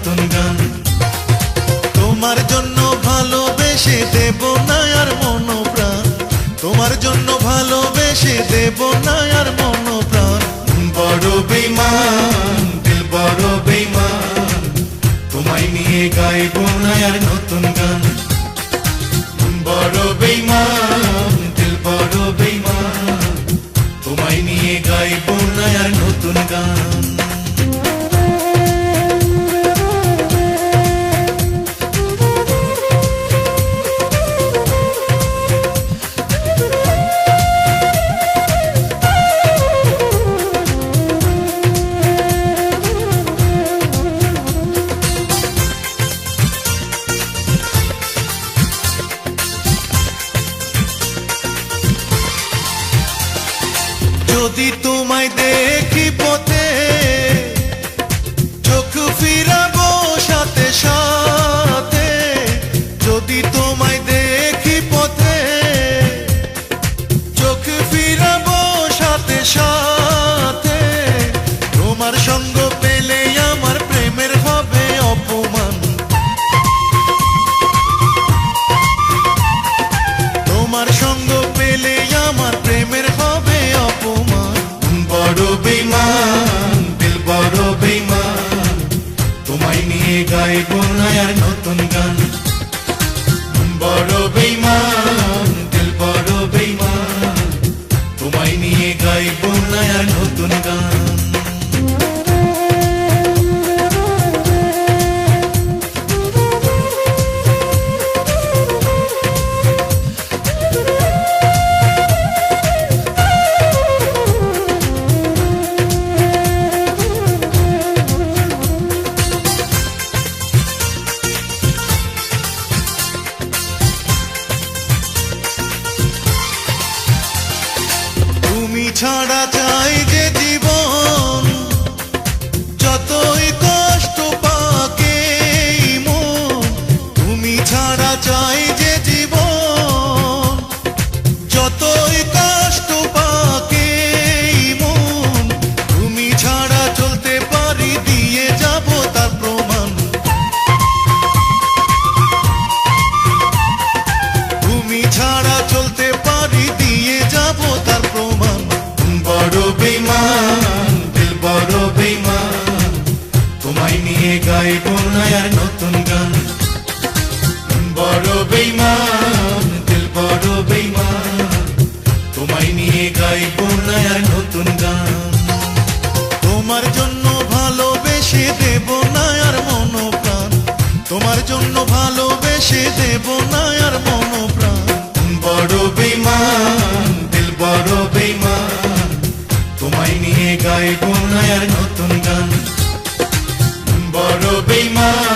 নতুন গান। তোমার জন্য ভালোবেসে দেব না আর মন প্রাণ, তোমার জন্য ভালোবেসে দেব না আর মন প্রাণ। বড় বেঈমান দিল বড় বেঈমান, তোমায় নিয়ে গাইবো না আর নতুন গান। বড় বেঈমান দিল বড় বেঈমান, তোমায় নিয়ে গাইবো না আর নতুন গান। যদি তোমায় দেখি পথে চোখ ফিরাবো সাথে সাথে, যদি তোমায় দেখি পথে চোখ ফিরাবো সাথে সাথে। তোমার সঙ্গ পেলে আমার প্রেমের হবে অপমান, তোমার সঙ্গ পেলে আমার প্রেমের হবে অপমান। বড় বেঈমান দিল বড় বেঈমান, তোমায় নিয়ে গাইবো না আর নতুন গান। বড় বেঈমান দিল বড় বেঈমান, তোমায় নিয়ে গাইবো না আর নতুন গান। তুমি ছাড়া চাই যে জীবন, যতই কষ্ট পাকে মন। তুমি ছাড়া চাই যে জীবন, যতই কষ্ট পাকে মন। তুমি ছাড়া চলতে পারি দিয়ে যাব তার প্রমাণ, তুমি ছাড়া চলতে পারি দিয়ে যাব তার প্রমাণ। বড় বেঈমান দিল বড় বেঈমান, তোমায় নিয়ে গাইবো না আর নতুন গান। বড় বেঈমান দিল বড় বেঈমান, তোমায় নিয়ে গাইবো না আর নতুন গান। তোমার জন্য ভালোবেসে দেব না আর মন প্রাণ, তোমার জন্য ভালোবেসে দেব না আর মন প্রাণ। বড় বেঈমান দিল বড় বেঈমান, তোমায় নিয়ে গাইবো না আর নতুন গান। বড় বেঈমান